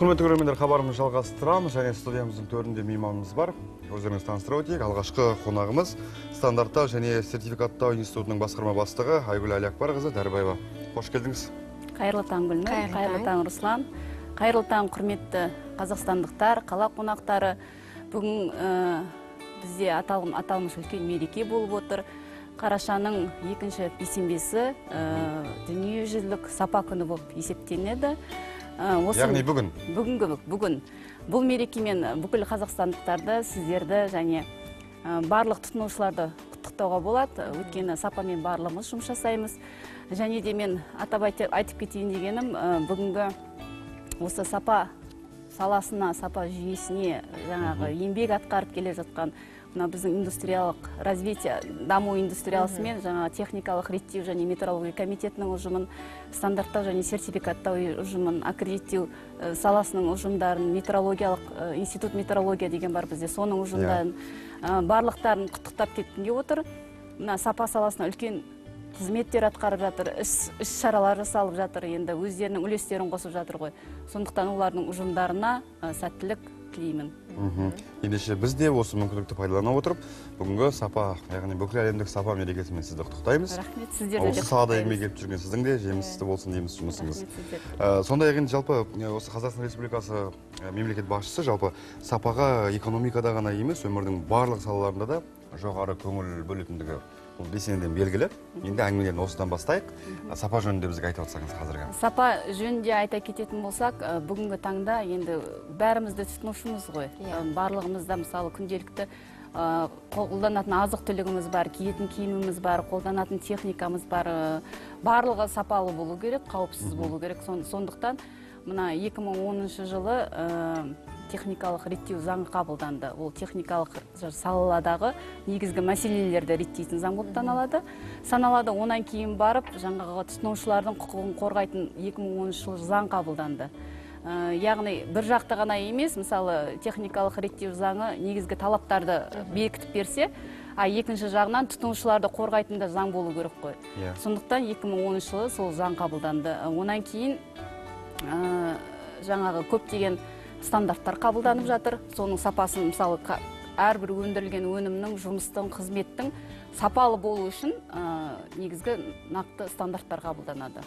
Құрметті көрермендер, хабарымызды жалғастырамыз және студиямыздың төрінде мейманымыз бар. Өздеріңіз таныстыра өтейік. Алғашқы қонағымыз стандарттау және сертификаттау институтының басқарма бастығы Айгүл Әлиакбарқызы Дәрбаева. Қош келдіңіз. Қайырлы таң Гүлнұр, қайырлы таң Руслан. Қайырлы таң құрметті қазақстандықтар, қала қонақтары. Бүгін бізде аталмыш үлкен мереке болып отыр. Қарашаның екінші бейсенбесі дүниежүзілік сапа күні болып есептелінеді. Яғни бүгін? Бүгін. Бұл мерекемен бүкіл қазақстандықтарды, сіздерді және барлық тұтынушыларды құттықтауға болады. Өйткені сапамен барлығымыз жұмыс жасаймыз. Және де мен атап айтып кетейін дегенім, бүгінгі осы сапа саласына, сапа жүйесіне жаңағы еңбек атқарып келе жатқан біздің индустриялық развитие, даму индустриясымен жаңа техникалық реттеу және метрология комитетінің ұжымын, стандарттау және сертификаттау ұжымын, аккредиттеу саласының ұжымдарын, метрологиялық институт метрология деген бар бізде, соның ұжымдарын барлықтарын құттықтап кеткенге отыр. Сапа саласына үлкен қызметтер атқарып жатыр, іс-шаралар жасалып жатыр, енді өздерінің үлестерін қосып жатыр ғой. Сондықтан олардың ұжымдарына сәттілік тілеймін. Ендеше біз де осы мүмкіндікті пайдалана отырып, бүгінгі сапа, яғни бүкіл әлемдік сапа мерекесімен сізді құттықтаймыз. Рахмет, сіздерді де құттықтаймыз. Осы салада еңбек етіп жүрген сіздің де жемісті болсын дейміз жұмысыңыз. Сондай енді жалпы осы Қазақстан Республикасы мемлекет басшысы жалпы сапаға экономикада ғана емес, өмірдің барлық салаларында да жоғары көңіл бөлетіндігі бұл бесенеден белгілі. Енді әңгімелерін осыдан бастайық. Сапа жөнінде бізге айтып отырсаңыз қазіргі. Сапа жөнінде айта кететін болсақ, бүгінгі таңда енді бәрімізді тұтынушымыз ғой. Барлығымызда мысалы күнделікті қолданатын азық-түлігіміз бар, киетін киіміміз бар, қолданатын техникамыз бар. Барлығы сапалы болу керек, қауіпсіз болу керек. Сондықтан мына 2010 жылы техникалық реттеу заңы қабылданды. Ол техникалық саладағы негізгі мәселелерді реттейтін заң болып саналады. Онан кейін барып, жаңағы тұтынушылардың құқығын қорғайтын 2010 жылы заң қабылданды. Яғни бір жақты ғана емес, мысалы техникалық реттеу заңы негізгі талаптарды бекітіп берсе, екінші жағынан тұтынушыларды қорғайтын да заң болу керек қой. Сондықтан 2010 жылы сол заң қабылданды. Онан кейін жаңағы көптеген стандарттар қабылданып жатыр. Соның сапасын, мысалы, әрбір өндірілген өнімнің, жұмыстың, қызметтің сапалы болу үшін негізгі нақты стандарттар қабылданады.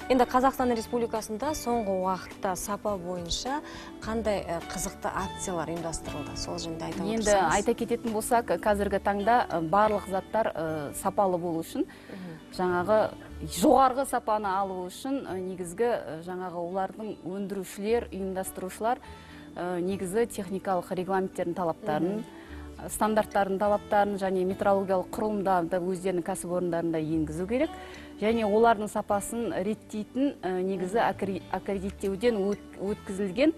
Енді Қазақстан Республикасында соңғы уақытта сапа бойынша қандай қызықты акциялар ұйымдастырылды? Сол жөнінде айта отырсаңыз. Енді айта кететін болсақ, қазіргі таңда барлық заттар сапалы болу үшін, жаңағы жоғарғы сапаны алу үшін негізгі жаңағы олардың өндірушілер, ұйымдастырушылар негізі техникалық регламенттердің талаптарын, стандарттардың талаптарын және метрологиялық құрылымдарды өздерінің кәсіпорындарында енгізу керек. Және олардың сапасын реттейтін негізі аккредиттеуден өткізілген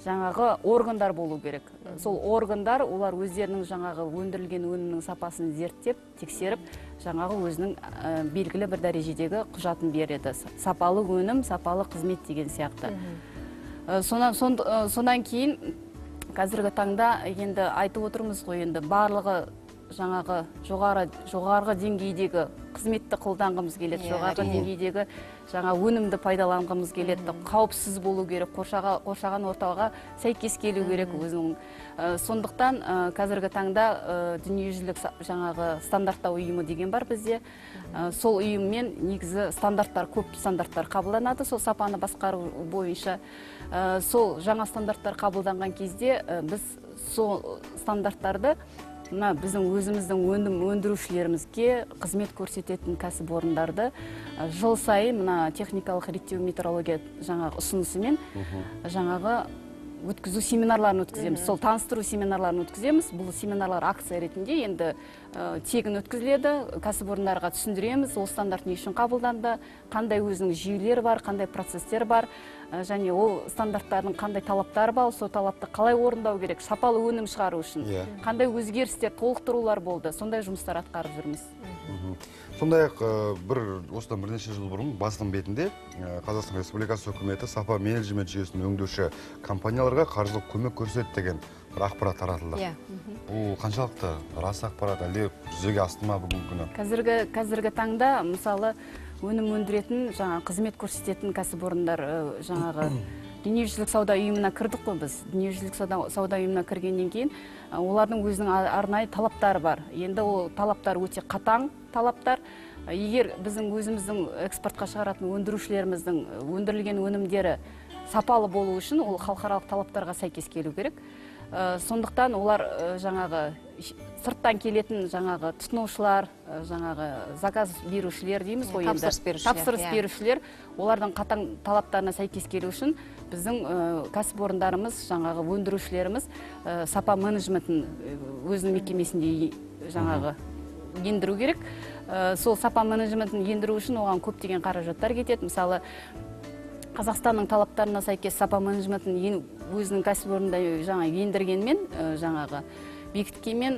жаңағы органдар болу керек. Сол органдар, олар өздерінің жаңағы өндірілген өнімнің сапасын зерттеп, тексеріп, жаңағы өзінің белгілі бір дәрежедегі құжатын береді. Сапалы өнім, сапалы қызмет деген сияқты. Сонан кейін қазіргі таңда енді айтып отырмыз ғой, енді барлығы жаңағы жоғарғы деңгейдегі қызметті қолданғымыз келеді, жоғарғы деңгейдегі жаңа өнімді пайдаланғымыз келеді, қауіпсіз болу керек, қоршаған ортаға сәйкес келу керек өзінің. Сондықтан қазіргі таңда дүниежүзілік жаңағы стандарттау ұйымы деген бар бізде. Сол ұйыммен негізі көп стандарттар қабылданады, сол сапаны басқару бойынша. Сол жаңа стандарттар қабылданған кезде біз сол стандарттарды біздің өзіміздің өндірушілерімізге қызмет көрсететін кәсіпорындарды жыл сайын техникалық реттеу метрология жаңағы ұсынысымен жаңағы өткізу семинарларын өткіземіз. Сол таныстыру семинарларын өткіземіз. Бұл семинарлар акция ретінде енді тегін өткізіледі, кәсіпорындарға түсіндіреміз, ол стандарт не үшін қабылданды, қандай өзінің жүйелері бар, қандай процестер бар, және ол стандарттардың қандай талаптары бар, сол талапты қалай орындау керек, сапалы өнім шығару үшін, қандай өзгерістер, толықтырулар болды, сондай жұмыстар атқарып жүрміз. Сондай-ақ осыдан бірнеше жыл бұрын басылым бетінде Қазақстан Республикасы үкіметі сапа менеджмент жүйесін өңдеуші компанияларға қаржылық көмек көрсетті деген бір ақпарат таратылды. Бұл қаншалықты рас ақпарат, әлде жүзеге асты ма бүгінгі күні? Қазіргі таңда мысалы өнім өндіретін, қызмет көрсететін кәсіпорындар жаңағы дүниежүзілік сауда ұйымына кірдік қой біз. Дүниежүзілік сауда ұйымына кіргеннен кейін олардың өзінің арнайы талаптары бар. Енді ол талаптар өте қатаң талаптар. Егер біздің өзіміздің экспортқа шығаратын өндірушілеріміздің өндірілген өнімдері сапалы болу үшін ол халықаралық талаптарға сәйкес келу керек. Сондықтан олар жаңағы сырттан келетін жаңағы тұтынушылар, жаңағы заказ берушілер дейміз ғой енді. Тапсырыс берушілер, олардың қатаң талаптарына сәйкес келу үшін біздің кәсіпорындарымыз, жаңағы өндірушілеріміз сапа менеджментін өзінің мекемесінде жаңағы ендіру керек. Сол сапа менеджментін ендіру үшін оған көптеген қаражаттар кетеді. Мысалы, Қазақстанның талаптарына сәйкес сапа менеджментін өзінің кәсіпорнында жаңа ендіргенмен, жаңағы бекіткенмен,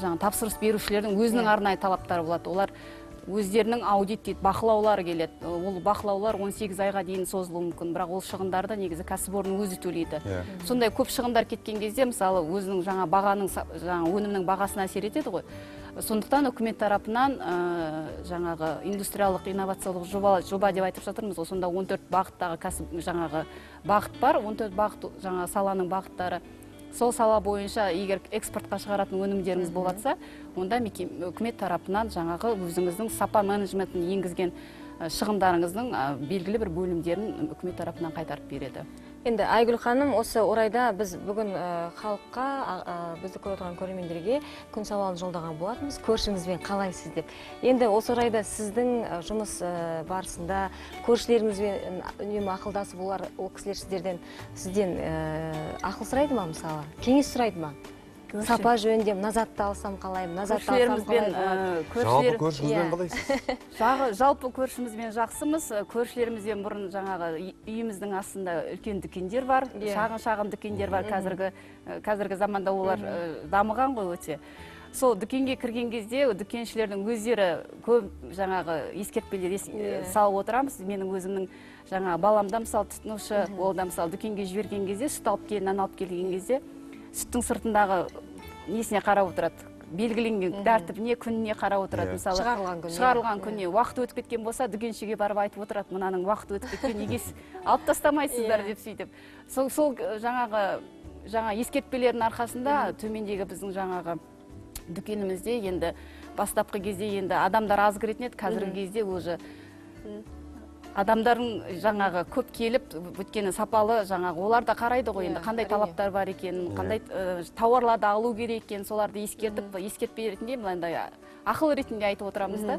жаңа тапсырыс берушілердің өзінің арнайы талаптары болады. Олар өздерінің аудит дейді, бақылаулары келеді. Ол бақылаулар 18 айға дейін созылуы мүмкін, бірақ ол шығындарды негізі кәсіпорын өзі төлейді. Сондай көп шығындар кеткен кезде, мысалы, өзінің жаңа бағаның, жаңа өнімнің бағасына әсер етеді ғой. Сондықтан үкімет тарапынан жаңағы индустриялық инновациялық жоба деп айтып жатырмыз ғой. Сонда 14 бағыттағы жаңағы бағыт бар, 14 бағыт жаңа саланың бағыттары. Сол сала бойынша егер экспортқа шығаратын өнімдеріңіз болатса, онда үкімет тарапынан жаңағы өзіңіздің сапа менеджментін енгізген шығындарыңыздың белгілі бір бөлімдерін үкімет тарапынан қайтарып береді. Енді Айгүл ханым, осы орайда біз бүгін халыққа, бізді көріп отырған көрермендерге күн сауалын жолдаған болатынбыз, көршіңізбен қалайсыз деп. Енді осы орайда сіздің жұмыс барысында көршілеріңізбен үнемі ақылдасып, ол кісілер сізден ақыл сұрайды ма, мысалы, кеңес сұрайды ма? Сапа жөнінде назатты алсам қалай, назатты алсам қалай болады? Жалпы көршіңізбен қалайсыз? Жалпы көршімізбен жақсымыз. Көршілерімізден бұрын жаңағы үйіміздің астында үлкен дүкендер бар, шағын дүкендер бар. Қазіргі заманда олар дамыған ғой өте. Сол дүкенге кірген кезде дүкеншілердің өздері көп жаңағы ескертпелер салып отырамыз. Менің өзімнің жаңағы баламда мысалы тұтынушы, ол да мысалы дүкенге жіберген кезде, сүт алып келін, нан алып келген кезде сүттің сыртындағы несіне қарап отырады, белгіленген тәртібіне, күніне қарап отырады. Мысалы, шығарылған күніне уақыт өтіп кеткен болса, дүкеншіге барып айтып отырады, мынаның уақыт өтіп кеткен, неге алып тастамайсыздар деп сөйтіп. Сол жаңа ескертпелердің арқасында төмендегі біздің жаңағы дүкенімізде енді бастапқы кезде енді адамдар аз кіретін еді, қазіргі кезде уже адамдардың жаңағы көп келіп, өткені сапалы жаңағы олар да қарайды ғой, енді қандай талаптар бар екенін, қандай тауарларды алу керек екенін, соларды ескертпе ретінде мынандай ақыл ретінде айтып отырамыз да.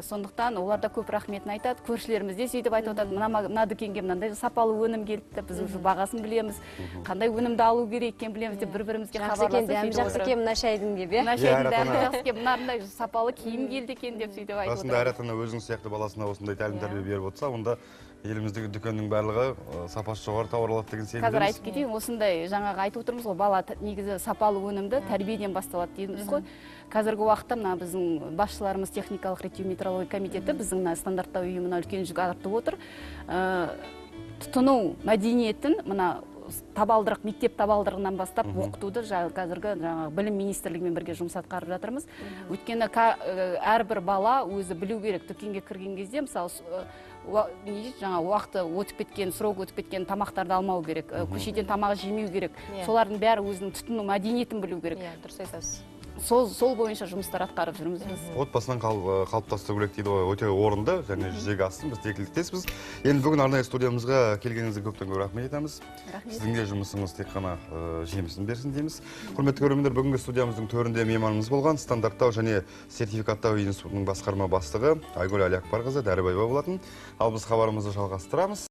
Сондықтан олар да көп рахметін айтады. Көршілеріміз де сөйтіп айтып отырады, мына дүкенге мынандай сапалы өнім келді, біз уже бағасын білеміз, қандай өнімді алу керек екенін білеміз деп бір-бірімізге хабарласып сөйтіп жақсы екен, мына шайдың деп, мына шайдың дәмі жақсы екен, мынандай сапалы киім келді екен деп сөйтіп айтып отырады. Расында әр ата-ана өзің сияқты баласына осындай тәлім-тәрбие беріп отырса, онда еліміздегі дүкеннің барлығы сапасы жоғары тауар алады деген сенімдеміз. Қазір айтып кетейін, осындай жаңағы айтып отырмыз ғой, бала негізі сапалы өнімді тәрбиеден басталады дейміз ғой. Қазіргі уақытта мына біздің басшыларымыз техникалық реттеу метрология комитеті біздің стандарттау ұйымына үлкен жүк артып отыр. Тұтыну мәдениетін мына табалдырық, мектеп табалдырығынан бастап оқытуды қазіргі білім министрлігімен бірге жұмыс атқарып жатырмыз. Өйткені әрбір бала өзі білу керек. Дүкенге кірген кезде, мысалы, жаңа уақыты өтіп кеткен, срок өтіп кеткен тамақтарды алмау керек, көшеден тамақ жемеу керек. Солардың бәрі өзінің тұтыну мәдениетін білу керек. Дұрыс айтасыз. Сол бойынша жұмыстар атқарып жүрміз. Отбасынан қалыптастыру керек дейді ғой, өте орынды және жүзеге ассын, біз текіліктеспіз. Енді бүгін арнайы студиямызға келгеніңізге көптен көп рахмет етеміз. Сіздің де жұмысыңыз тек қана жемісін берсін дейміз. Құрметті көрермендер, бүгінгі студиямыздың төрінде мейманымыз болған стандарттау және сертификаттау институтының басқарма бастығы Айгүл Әлиакбарқызы Дәрібаева болатын. Ал біз хабарымызды жалғастырамыз.